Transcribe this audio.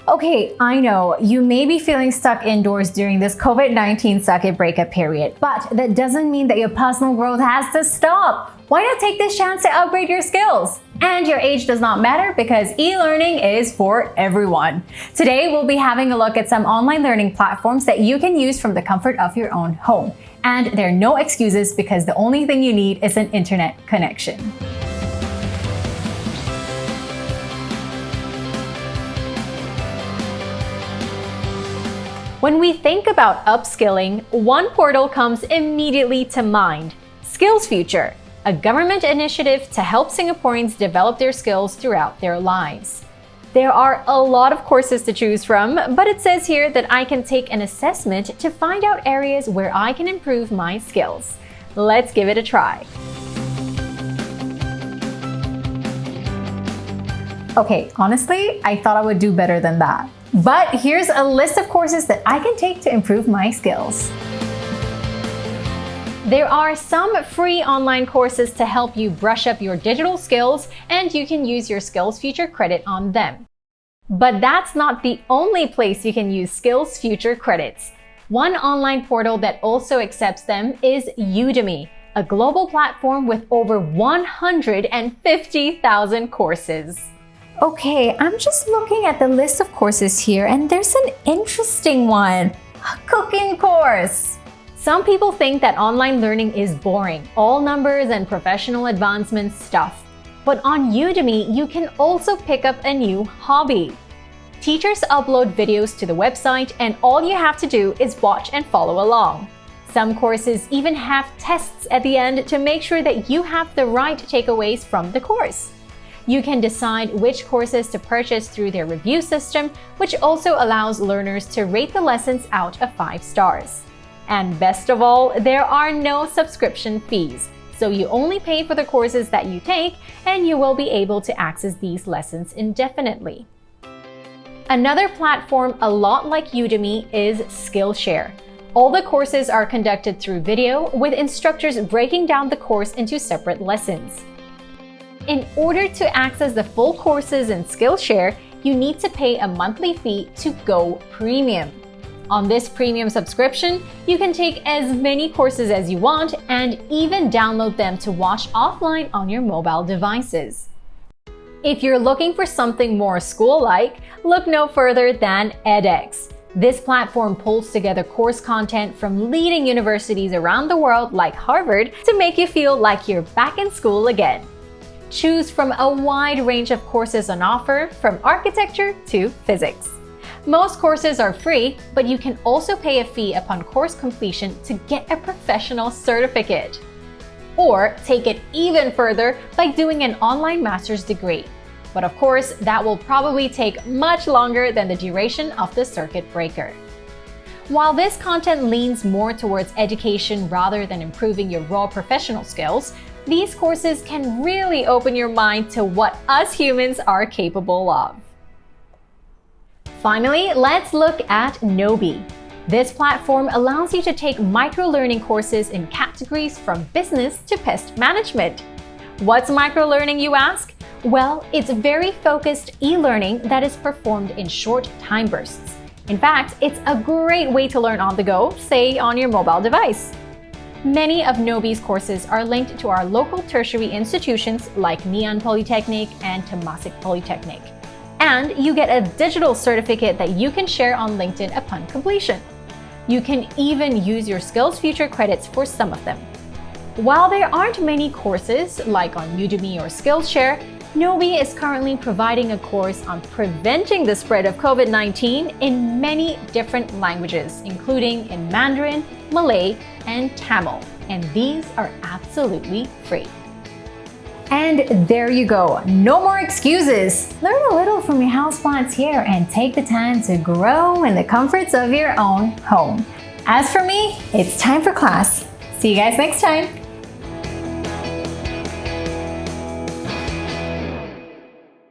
Okay, I know you may be feeling stuck indoors during this COVID-19 circuit breaker period, but that doesn't mean that your personal growth has to stop. Why not take this chance to upgrade your skills? And your age does not matter because e-learning is for everyone. Today, we'll be having a look at some online learning platforms that you can use from the comfort of your own home. And there are no excuses because the only thing you need is an internet connection. When we think about upskilling, one portal comes immediately to mind: SkillsFuture, a government initiative to help Singaporeans develop their skills throughout their lives. There are a lot of courses to choose from, but it says here that I can take an assessment to find out areas where I can improve my skills. Let's give it a try. Okay, honestly, I thought I would do better than that. But here's a list of courses that I can take to improve my skills. There are some free online courses to help you brush up your digital skills, and you can use your SkillsFuture credit on them. But that's not the only place you can use SkillsFuture credits. One online portal that also accepts them is Udemy, a global platform with over 150,000 courses. Okay, I'm just looking at the list of courses here, and there's an interesting one: a cooking course. Some people think that online learning is boring, all numbers and professional advancement stuff. But on Udemy, you can also pick up a new hobby. Teachers upload videos to the website, and all you have to do is watch and follow along. Some courses even have tests at the end to make sure that you have the right takeaways from the course. You can decide which courses to purchase through their review system, which also allows learners to rate the lessons out of 5 stars. And best of all, there are no subscription fees, so you only pay for the courses that you take, and you will be able to access these lessons indefinitely. Another platform a lot like Udemy is SkillShare. All the courses are conducted through video, with instructors breaking down the course into separate lessons. In order to access the full courses in SkillShare, you need to pay a monthly fee to go premium. On this premium subscription, you can take as many courses as you want and even download them to watch offline on your mobile devices. If you're looking for something more school-like, look no further than edX. This platform pulls together course content from leading universities around the world like Harvard to make you feel like you're back in school again. Choose from a wide range of courses on offer, from architecture to physics. Most courses are free, but you can also pay a fee upon course completion to get a professional certificate. Or take it even further by doing an online master's degree. But of course, that will probably take much longer than the duration of the circuit breaker. While this content leans more towards education rather than improving your raw professional skills, these courses can really open your mind to what us humans are capable of. Finally, let's look at Nobi. This platform allows you to take micro-learning courses in categories from business to pest management. What's micro-learning, you ask? Well, it's very focused e-learning that is performed in short time bursts. In fact, it's a great way to learn on the go, say on your mobile device. Many of Nobi's courses are linked to our local tertiary institutions like Ngee Polytechnic and Temasek Polytechnic. And you get a digital certificate that you can share on LinkedIn upon completion. You can even use your SkillsFuture credits for some of them. While there aren't many courses like on Udemy or SkillShare, Nobi is currently providing a course on preventing the spread of COVID-19 in many different languages, including in Mandarin, Malay, and Tamil. And these are absolutely free. And there you go. No more excuses. Learn a little from your houseplants here and take the time to grow in the comforts of your own home. As for me, it's time for class. See you guys next time.